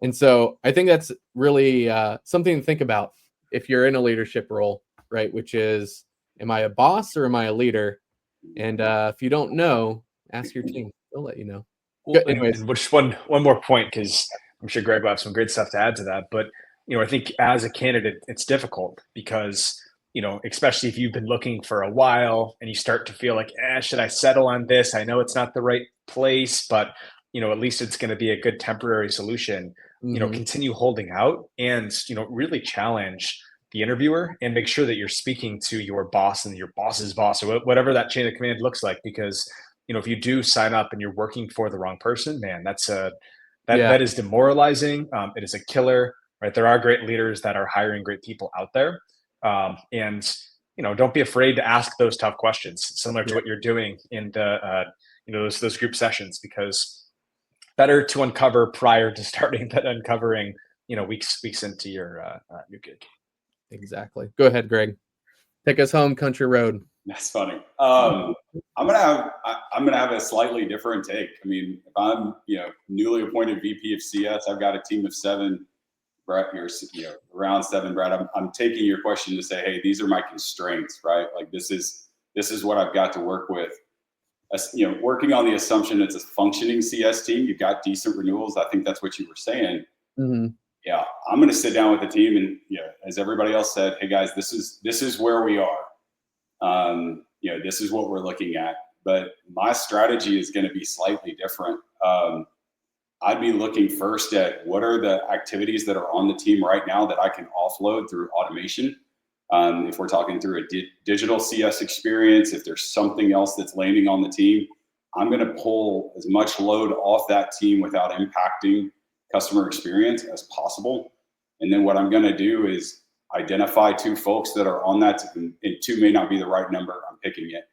And so I think that's really something to think about if you're in a leadership role, right? Which is, am I a boss or am I a leader? And if you don't know, ask your team. They'll let you know. Well, Anyways. and just one more point, because I'm sure Greg will have some great stuff to add to that. But I think as a candidate, it's difficult because especially if you've been looking for a while and you start to feel like, should I settle on this? I know it's not the right place, but at least it's going to be a good temporary solution. Continue holding out and really challenge the interviewer and make sure that you're speaking to your boss and your boss's boss, or whatever that chain of command looks like, because if you do sign up and you're working for the wrong person, man, that is demoralizing. It is a killer, right? There are great leaders that are hiring great people out there. And don't be afraid to ask those tough questions, similar to what you're doing in the, those group sessions, because better to uncover prior to starting than uncovering, weeks into your new gig. Exactly. Go ahead, Greg. Take us home, country road. That's funny. I'm gonna have a slightly different take. I mean, if I'm newly appointed VP of CS, I've got a team of 7. Brett, you're around 7. Brad, I'm taking your question to say, hey, these are my constraints, right? Like this is what I've got to work with. Working on the assumption it's a functioning CS team, you've got decent renewals. I think that's what you were saying. Mm-hmm. Yeah, I'm going to sit down with the team and as everybody else said, hey guys, this is where we are. This is what we're looking at. But my strategy is going to be slightly different. I'd be looking first at what are the activities that are on the team right now that I can offload through automation. If we're talking through a digital CS experience, if there's something else that's landing on the team, I'm going to pull as much load off that team without impacting customer experience as possible. And then what I'm going to do is identify 2 folks that are on that, and 2 may not be the right number, I'm picking it.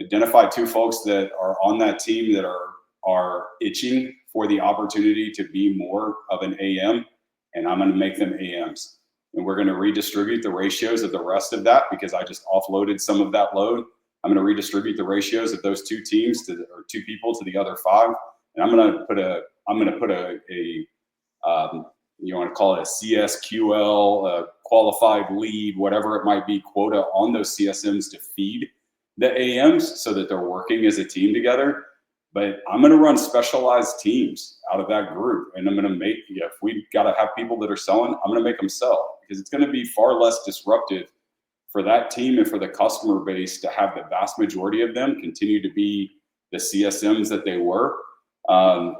Identify 2 folks that are on that team that are itching for the opportunity to be more of an AM, and I'm going to make them AMs. And we're going to redistribute the ratios of the rest of that because I just offloaded some of that load. I'm going to redistribute the ratios of those 2 teams or 2 people to the other 5, and I'm going to put a you want to call it a CSQL, qualified lead, whatever it might be, quota on those CSMs to feed the AMs so that they're working as a team together. But I'm going to run specialized teams out of that group. And I'm going to make, if we got to have people that are selling, I'm going to make them sell, because it's going to be far less disruptive for that team and for the customer base to have the vast majority of them continue to be the CSMs that they were,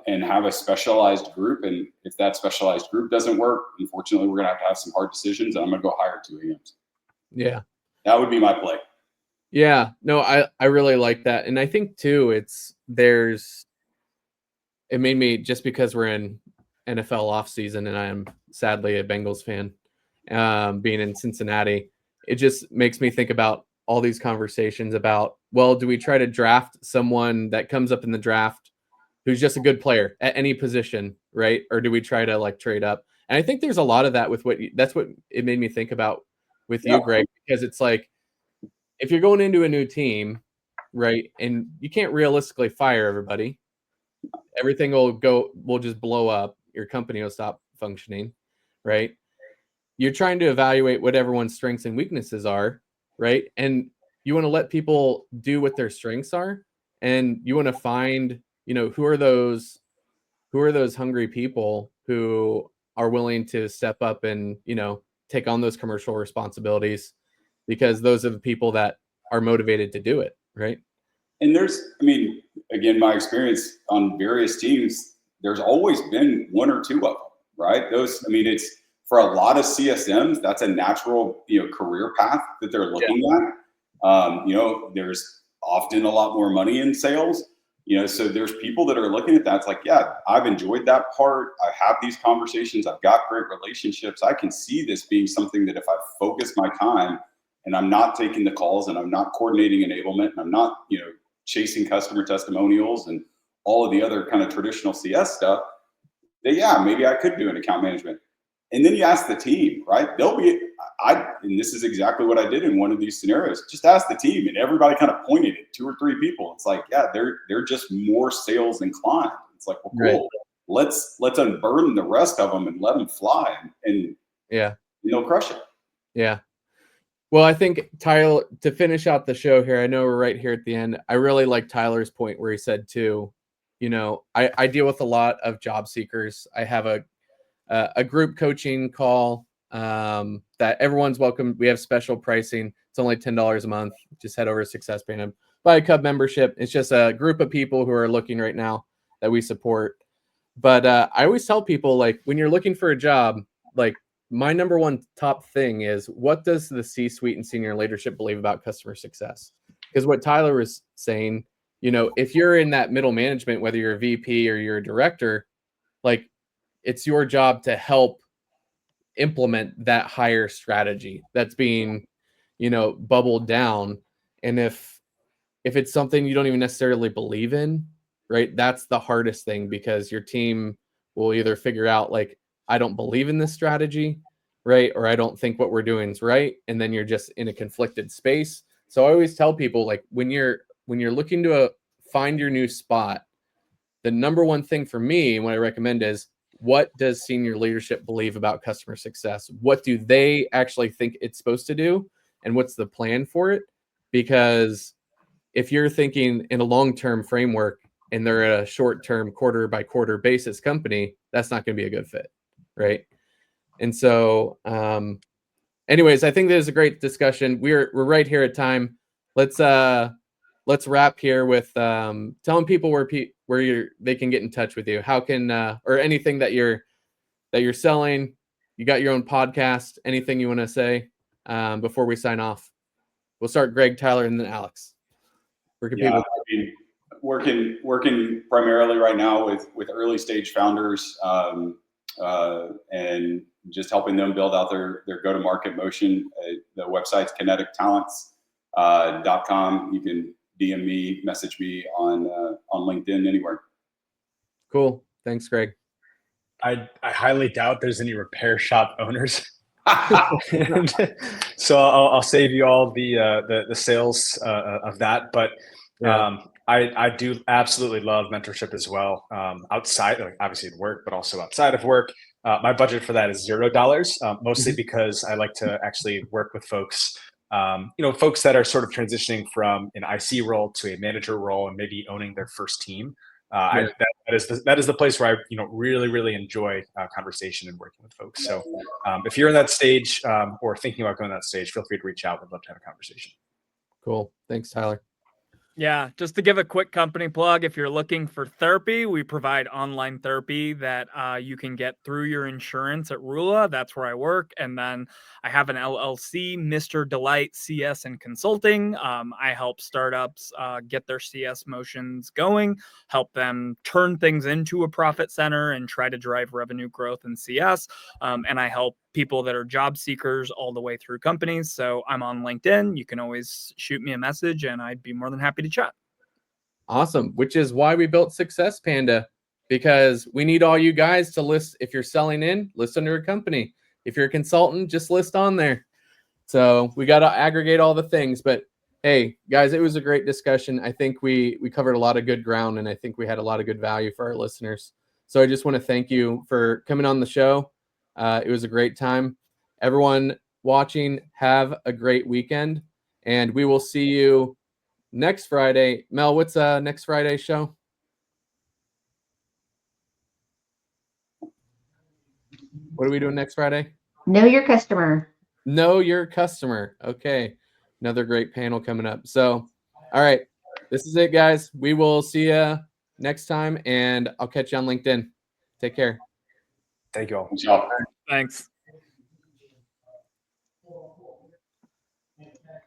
and have a specialized group. And if that specialized group doesn't work, unfortunately, we're going to have some hard decisions, and I'm going to go hire 2 AMs. Yeah. That would be my play. Yeah, no, I really like that. And I think too, it made me, just because we're in NFL off season and I am sadly a Bengals fan, being in Cincinnati, it just makes me think about all these conversations about, well, do we try to draft someone that comes up in the draft who's just a good player at any position, right? Or do we try to like trade up? And I think there's a lot of that with that's what it made me think about with you, Greg, because it's like, if you're going into a new team, right, and you can't realistically fire everybody, everything will just blow up. Your company will stop functioning, right? You're trying to evaluate what everyone's strengths and weaknesses are, right? And you want to let people do what their strengths are, and you want to find, who are those hungry people who are willing to step up and, take on those commercial responsibilities, because those are the people that are motivated to do it, right? And again, my experience on various teams, there's always been 1 or 2 of them, right? It's for a lot of CSMs, that's a natural, career path that they're looking at. There's often a lot more money in sales, so there's people that are looking at that. It's like, yeah, I've enjoyed that part. I have these conversations. I've got great relationships. I can see this being something that if I focus my time and I'm not taking the calls and I'm not coordinating enablement and I'm not, chasing customer testimonials and all of the other kind of traditional CS stuff, then yeah, maybe I could do an account management And then you ask the team, right? And this is exactly what I did in one of these scenarios. Just ask the team, and everybody kind of pointed at 2 or 3 people. It's like, yeah, they're just more sales inclined. It's like, well, cool. Right. Let's unburden the rest of them and let them fly, and Yeah. crush it. Yeah. Well, I think Tyler, to finish out the show here, I know we're right here at the end. I really like Tyler's point where he said too, I deal with a lot of job seekers. I have a group coaching call that everyone's welcome. We have special pricing. It's only $10 a month. Just head over to Success Panda, buy a Cub membership. It's just a group of people who are looking right now that we support. But I always tell people, like, when you're looking for a job, like, my number one top thing is, what does the C-suite and senior leadership believe about customer success? Because what Tyler was saying, if you're in that middle management, whether you're a VP or you're a director, like, it's your job to help implement that higher strategy that's being, bubbled down. And if it's something you don't even necessarily believe in, right, that's the hardest thing, because your team will either figure out, like, I don't believe in this strategy, right? Or I don't think what we're doing is right. And then you're just in a conflicted space. So I always tell people, like, when you're looking to find your new spot, the number one thing for me, what I recommend is, what does senior leadership believe about customer success? What do they actually think it's supposed to do? And what's the plan for it? Because if you're thinking in a long-term framework and they're a short-term quarter by quarter basis company, that's not going to be a good fit. Right. And so, anyways, I think there's a great discussion. We're right here at time. Let's wrap here with telling people where they can get in touch with you. How can or anything that you're selling. You got your own podcast. Anything you want to say before we sign off? We'll start Greg, Tyler, and then Alex. Where can people? Working primarily right now with early stage founders. And just helping them build out their go-to-market motion. The website's kinetictalents.com. You can DM me, message me on LinkedIn, anywhere. Cool. Thanks, Greg. I highly doubt there's any repair shop owners. So I'll save you all the sales of that. But I do absolutely love mentorship as well. Outside, like, obviously at work, but also outside of work. My budget for that is $0, mostly because I like to actually work with folks, folks that are sort of transitioning from an IC role to a manager role and maybe owning their first team. That is the place where I really, really enjoy conversation and working with folks. So if you're in that stage or thinking about going that stage, feel free to reach out. I'd love to have a conversation. Cool. Thanks, Tyler. Yeah, just to give a quick company plug, if you're looking for therapy, we provide online therapy that you can get through your insurance at Rula. That's where I work. And then I have an LLC, Mr. Delight CS and Consulting. I help startups get their CS motions going, help them turn things into a profit center and try to drive revenue growth in CS. And I help people that are job seekers all the way through companies. So I'm on LinkedIn. You can always shoot me a message and I'd be more than happy to chat. Awesome. Which is why we built Success Panda, because we need all you guys to list. If you're selling in, list under a company. If you're a consultant, just list on there. So we got to aggregate all the things. But hey, guys, it was a great discussion. I think we covered a lot of good ground, and I think we had a lot of good value for our listeners. So I just want to thank you for coming on the show. It was a great time. Everyone watching, have a great weekend, and we will see you next Friday. Mel, what's next Friday's show? What are we doing next Friday? Know your customer. Know your customer. Okay. Another great panel coming up. So, all right. This is it, guys. We will see you next time, and I'll catch you on LinkedIn. Take care. Thank you all. Good job. Thanks.